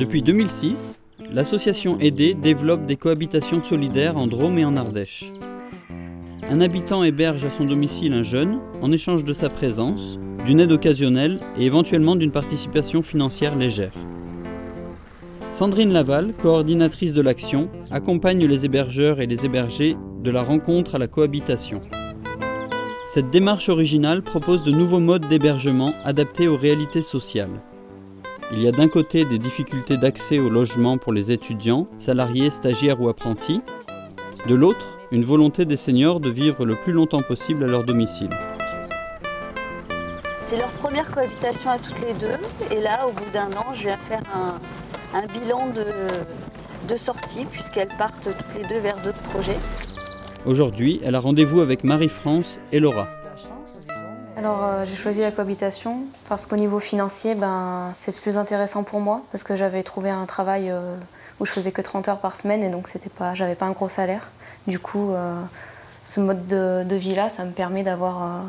Depuis 2006, l'association Aider développe des cohabitations solidaires en Drôme et en Ardèche. Un habitant héberge à son domicile un jeune en échange de sa présence, d'une aide occasionnelle et éventuellement d'une participation financière légère. Sandrine Laval, coordinatrice de l'action, accompagne les hébergeurs et les hébergés de la rencontre à la cohabitation. Cette démarche originale propose de nouveaux modes d'hébergement adaptés aux réalités sociales. Il y a d'un côté des difficultés d'accès au logement pour les étudiants, salariés, stagiaires ou apprentis. De l'autre, une volonté des seniors de vivre le plus longtemps possible à leur domicile. C'est leur première cohabitation à toutes les deux. Et là, au bout d'un an, je viens faire un bilan de sortie, puisqu'elles partent toutes les deux vers d'autres projets. Aujourd'hui, elle a rendez-vous avec Marie-France et Laura. Alors j'ai choisi la cohabitation parce qu'au niveau financier, c'est plus intéressant pour moi parce que j'avais trouvé un travail où je faisais que 30 heures par semaine et donc j'avais pas un gros salaire. Du coup, ce mode de vie-là, ça me permet d'avoir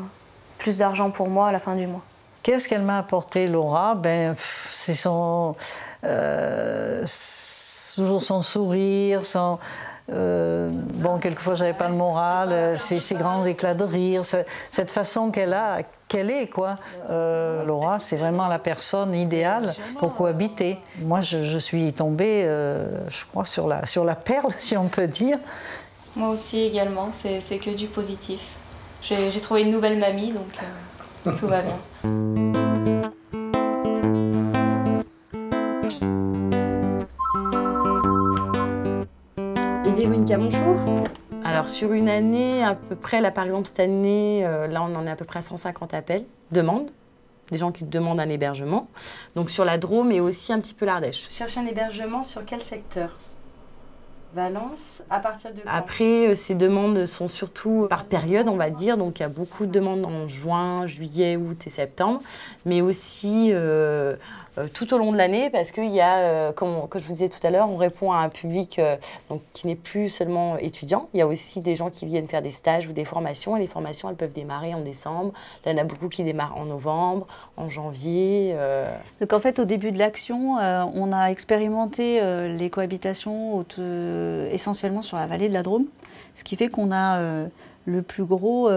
plus d'argent pour moi à la fin du mois. Qu'est-ce qu'elle m'a apporté, Laura? C'est toujours son sourire, quelquefois j'avais pas le moral, ses grands éclats de rire, cette façon qu'elle est, quoi. Laura, c'est vraiment la personne idéale pour cohabiter. Moi, je suis tombée, je crois, sur la perle, si on peut dire. Moi aussi, également, c'est que du positif. J'ai trouvé une nouvelle mamie, donc tout va bien. Alors sur une année, à peu près, là par exemple cette année, là on en est à peu près à 150 appels, demandes, des gens qui demandent un hébergement. Donc sur la Drôme et aussi un petit peu l'Ardèche. Chercher un hébergement sur quel secteur? Valence, à partir de quand? Après, ces demandes sont surtout par période, on va dire. Donc il y a beaucoup de demandes en juin, juillet, août et septembre. Mais aussi tout au long de l'année parce qu'il y a, comme je vous disais tout à l'heure, on répond à un public qui n'est plus seulement étudiant. Il y a aussi des gens qui viennent faire des stages ou des formations. Et les formations, elles peuvent démarrer en décembre. Là, il y en a beaucoup qui démarrent en novembre, en janvier. Donc en fait, au début de l'action, on a expérimenté les cohabitations essentiellement sur la vallée de la Drôme, ce qui fait qu'on a le plus gros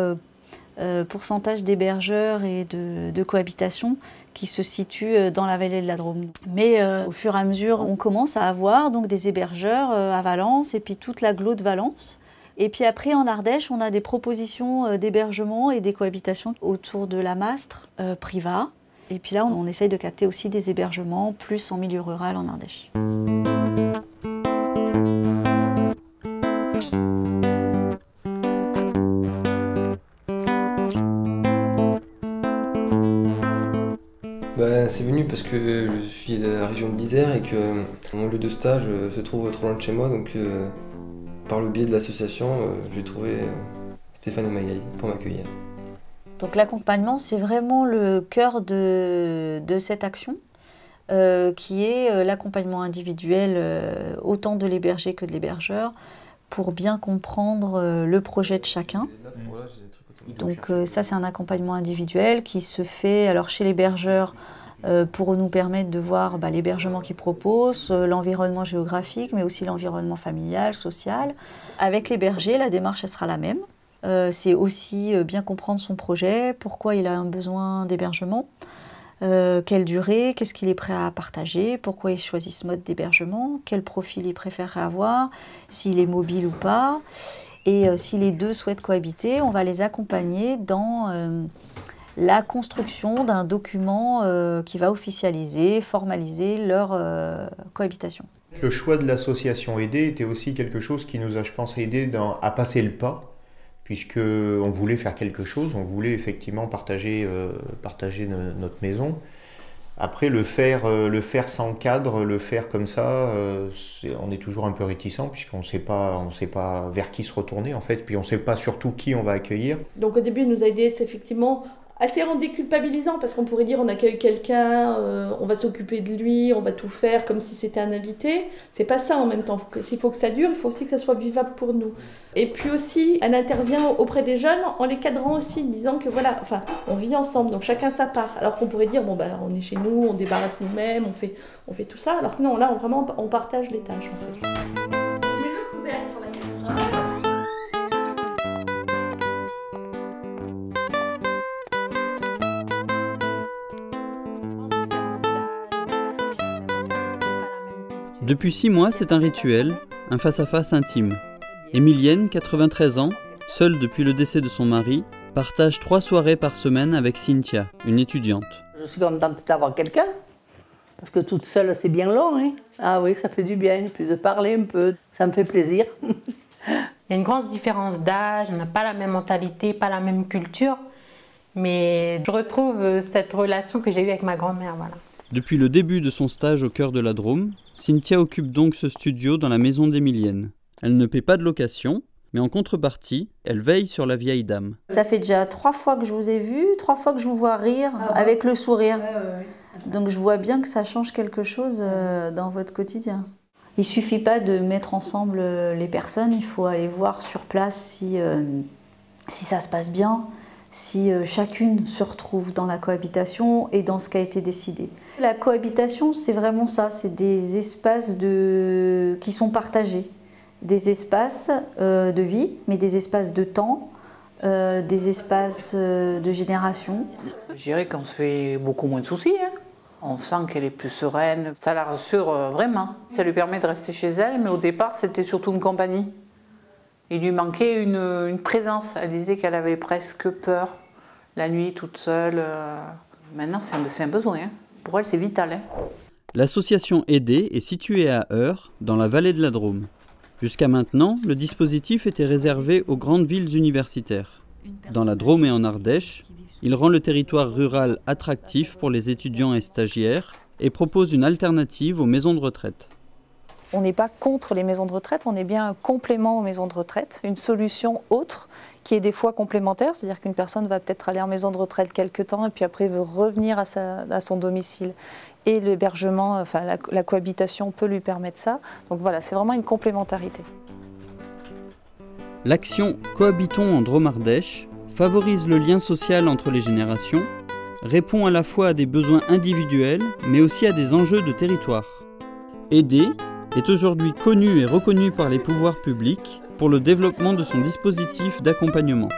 pourcentage d'hébergeurs et de cohabitation qui se situent dans la vallée de la Drôme. Mais au fur et à mesure, on commence à avoir donc des hébergeurs à Valence et puis toute l'agglo de Valence. Et puis après, en Ardèche, on a des propositions d'hébergement et des cohabitations autour de la Mastre, Privas. Et puis là, on essaye de capter aussi des hébergements plus en milieu rural en Ardèche. C'est venu parce que je suis de la région de l'Isère et que mon lieu de stage se trouve trop loin de chez moi, donc par le biais de l'association, j'ai trouvé Stéphane et Magali pour m'accueillir. Donc l'accompagnement, c'est vraiment le cœur de cette action, qui est l'accompagnement individuel autant de l'hébergé que de l'hébergeur, pour bien comprendre le projet de chacun. Donc ça, c'est un accompagnement individuel qui se fait alors chez l'hébergeur pour nous permettre de voir l'hébergement qu'il propose, l'environnement géographique, mais aussi l'environnement familial, social. Avec l'hébergé, la démarche elle sera la même. C'est aussi bien comprendre son projet, pourquoi il a un besoin d'hébergement, quelle durée, qu'est-ce qu'il est prêt à partager, pourquoi il choisit ce mode d'hébergement, quel profil il préférerait avoir, s'il est mobile ou pas. Et si les deux souhaitent cohabiter, on va les accompagner dans la construction d'un document qui va officialiser, formaliser leur cohabitation. Le choix de l'association Aider était aussi quelque chose qui nous a, je pense, aidé à passer le pas, puisqu'on voulait faire quelque chose, on voulait effectivement partager notre maison. Après, le faire sans cadre, le faire comme ça, on est toujours un peu réticent puisqu'on ne sait pas vers qui se retourner en fait, puis on ne sait pas surtout qui on va accueillir. Donc au début, il nous a aidé effectivement assez déculpabilisant parce qu'on pourrait dire on accueille quelqu'un, on va s'occuper de lui, on va tout faire comme si c'était un invité. C'est pas ça en même temps. S'il faut que ça dure, il faut aussi que ça soit vivable pour nous. Et puis aussi, elle intervient auprès des jeunes en les cadrant aussi, en disant que voilà, enfin, on vit ensemble, donc chacun sa part. Alors qu'on pourrait dire bon bah on est chez nous, on débarrasse nous-mêmes, on fait tout ça. Alors que non, là on partage les tâches en fait. Je mets le couvert sur la caméra. Depuis 6 mois, c'est un rituel, un face-à-face intime. Emilienne, 93 ans, seule depuis le décès de son mari, partage 3 soirées par semaine avec Cynthia, une étudiante. Je suis contente d'avoir quelqu'un, parce que toute seule c'est bien long. Hein. Ah oui, ça fait du bien, puis de parler un peu, ça me fait plaisir. Il y a une grosse différence d'âge, on n'a pas la même mentalité, pas la même culture, mais je retrouve cette relation que j'ai eue avec ma grand-mère. Voilà. Depuis le début de son stage au cœur de la Drôme, Cynthia occupe donc ce studio dans la maison d'Emilienne. Elle ne paie pas de location, mais en contrepartie, elle veille sur la vieille dame. Ça fait déjà 3 fois que je vous ai vu, 3 fois que je vous vois rire avec le sourire. Donc je vois bien que ça change quelque chose dans votre quotidien. Il ne suffit pas de mettre ensemble les personnes, il faut aller voir sur place si ça se passe bien, si chacune se retrouve dans la cohabitation et dans ce qui a été décidé. La cohabitation, c'est vraiment ça, c'est des espaces qui sont partagés. Des espaces de vie, mais des espaces de temps, des espaces de génération. Je dirais qu'on se fait beaucoup moins de soucis. Hein. On sent qu'elle est plus sereine, ça la rassure vraiment. Ça lui permet de rester chez elle, mais au départ, c'était surtout une compagnie. Il lui manquait une présence. Elle disait qu'elle avait presque peur, la nuit, toute seule. Maintenant, c'est un besoin. Hein. Pour elle, c'est vital. Hein. L'association Aider est située à Eure, dans la vallée de la Drôme. Jusqu'à maintenant, le dispositif était réservé aux grandes villes universitaires. Dans la Drôme et en Ardèche, il rend le territoire rural attractif pour les étudiants et stagiaires et propose une alternative aux maisons de retraite. On n'est pas contre les maisons de retraite, on est bien un complément aux maisons de retraite, une solution autre qui est des fois complémentaire, c'est-à-dire qu'une personne va peut-être aller en maison de retraite quelques temps et puis après veut revenir à son domicile. Et l'hébergement, enfin la cohabitation peut lui permettre ça. Donc voilà, c'est vraiment une complémentarité. L'action Cohabitons en Drôme-Ardèche favorise le lien social entre les générations, répond à la fois à des besoins individuels, mais aussi à des enjeux de territoire. Aider est aujourd'hui connu et reconnu par les pouvoirs publics pour le développement de son dispositif d'accompagnement.